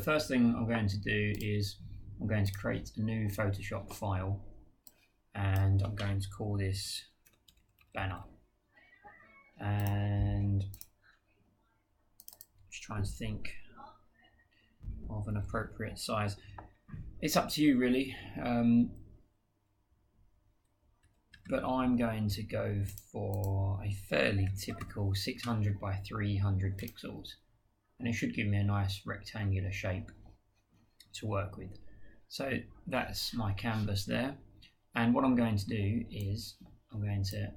first thing I'm going to do is I'm going to create a new Photoshop file, and I'm going to call this banner. And just trying to think of an appropriate size. It's up to you really, but I'm going to go for a fairly typical 600 by 300 pixels, and it should give me a nice rectangular shape to work with. So that's my canvas there, and what I'm going to do is I'm going to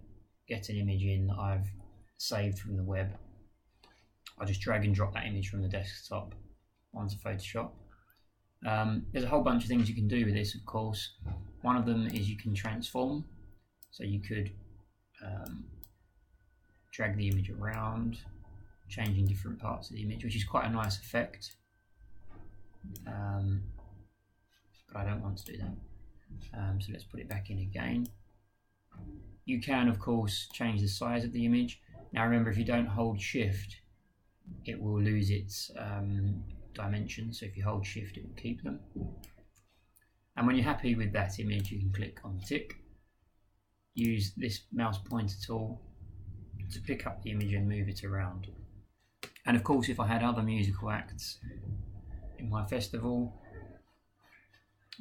get an image in that I've saved from the web. I'll just drag and drop that image from the desktop onto Photoshop. There's a whole bunch of things you can do with this, of course. One of them is you can transform, so you could drag the image around, changing different parts of the image, which is quite a nice effect. But I don't want to do that. So let's put it back in again. You can, of course, change the size of the image. Now remember, if you don't hold Shift, it will lose its dimensions. So if you hold Shift, it will keep them. And when you're happy with that image, you can click on the tick. Use this mouse pointer tool to pick up the image and move it around. And of course, if I had other musical acts in my festival,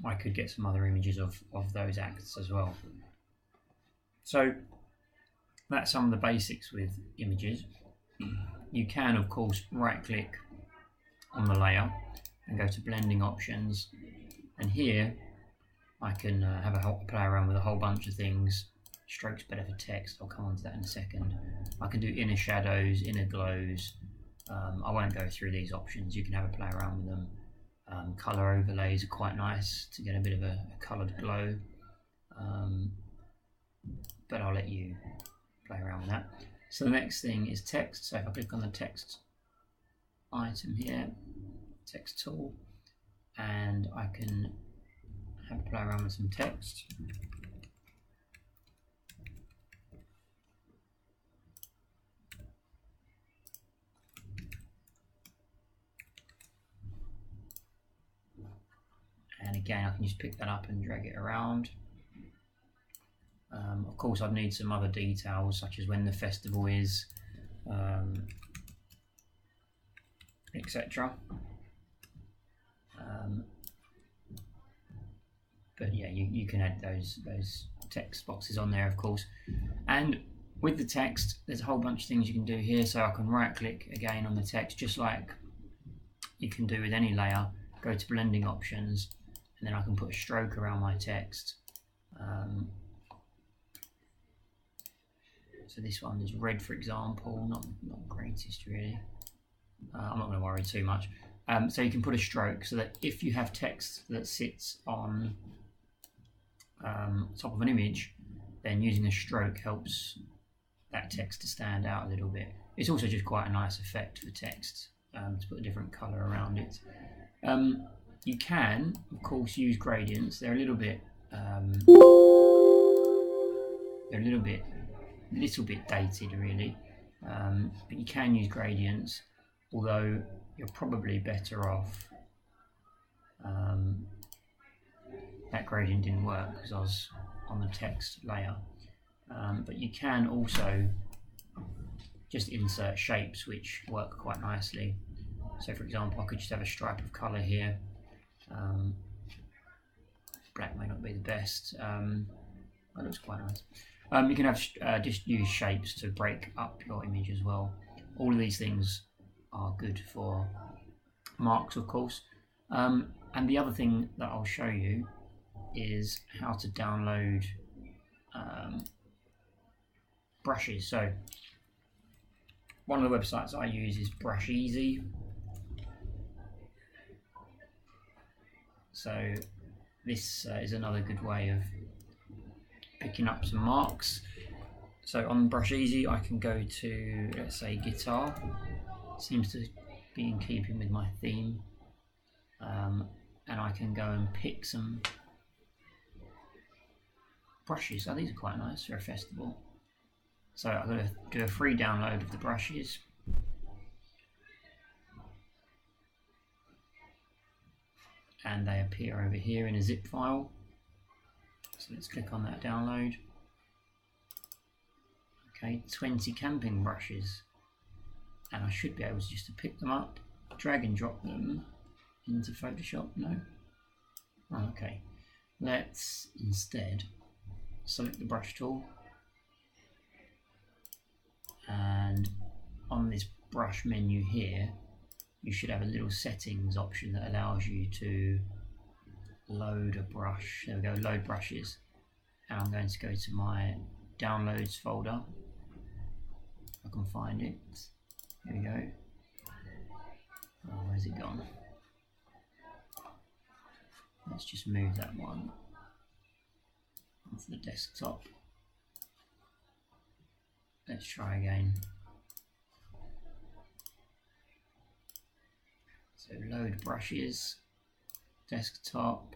I could get some other images of those acts as well. So that's some of the basics with images. You can, of course, right click on the layer and go to blending options, and here I can have a play around with a whole bunch of things. Strokes better for text, I'll come on to that in a second. I can do inner shadows, inner glows. I won't go through these options, you can have a play around with them. Colour overlays are quite nice to get a bit of a coloured glow, but I'll let you play around with that. So the next thing is text. So if I click on the text item here, text tool, and I can have a play around with some text. And again, I can just pick that up and drag it around. Of course, I'd need some other details, such as when the festival is, etc. But yeah, you can add those text boxes on there, of course. And with the text, there's a whole bunch of things you can do here. So I can right-click again on the text, just like you can do with any layer. Go to blending options, and then I can put a stroke around my text. So this one is red, for example, not greatest really. I'm not going to worry too much. So you can put a stroke so that if you have text that sits on top of an image, then using a stroke helps that text to stand out a little bit. It's also just quite a nice effect for text to put a different colour around it. You can, of course, use gradients. They're a little bit dated, really, but you can use gradients. Although you're probably better off. That gradient didn't work because I was on the text layer. But you can also just insert shapes which work quite nicely. So for example, I could just have a stripe of colour here. Black may not be the best. That looks quite nice. You can have just use shapes to break up your image as well. All of these things are good for marks, of course. And the other thing that I'll show you is how to download brushes. So one of the websites I use is Brusheezy. So this is another good way of picking up some marks. So on Brusheezy, I can go to, let's say, guitar. Seems to be in keeping with my theme. And I can go and pick some brushes. Oh, these are quite nice for a festival. So I'm going to do a free download of the brushes. and they appear over here in a zip file. So let's click on that download. Okay, 20 camping brushes, and I should be able to just pick them up, drag and drop them into Photoshop. No? Oh, okay, let's instead select the brush tool, and on this brush menu here you should have a little settings option that allows you to load a brush. There we go, load brushes, and I'm going to go to my downloads folder. I can find it. Here we go. Oh, where's it gone? Let's just move that one onto the desktop. Let's try again. So load brushes, desktop,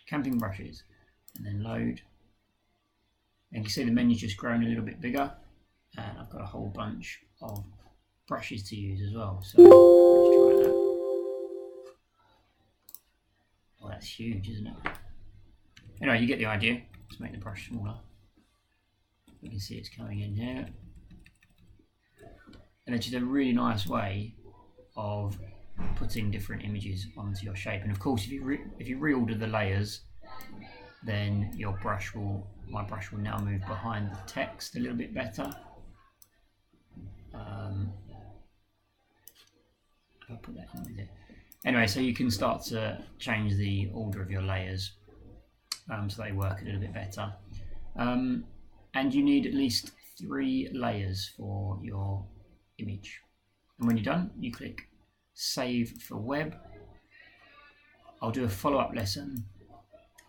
camping brushes, and then load. And you can see the menu's just grown a little bit bigger, and I've got a whole bunch of brushes to use as well. So let's try that. Well, that's huge, isn't it? Anyway, you get the idea. Let's make the brush smaller. You can see it's coming in here. And it's just a really nice way of putting different images onto your shape. And of course, if you reorder the layers, then my brush will now move behind the text a little bit better. I'll put that in with it. Anyway, so you can start to change the order of your layers so they work a little bit better. And you need at least 3 layers for your image. And when you're done, you click Save for Web. I'll do a follow-up lesson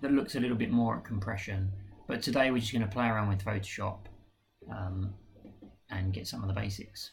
that looks a little bit more at compression, but today we're just going to play around with Photoshop and get some of the basics.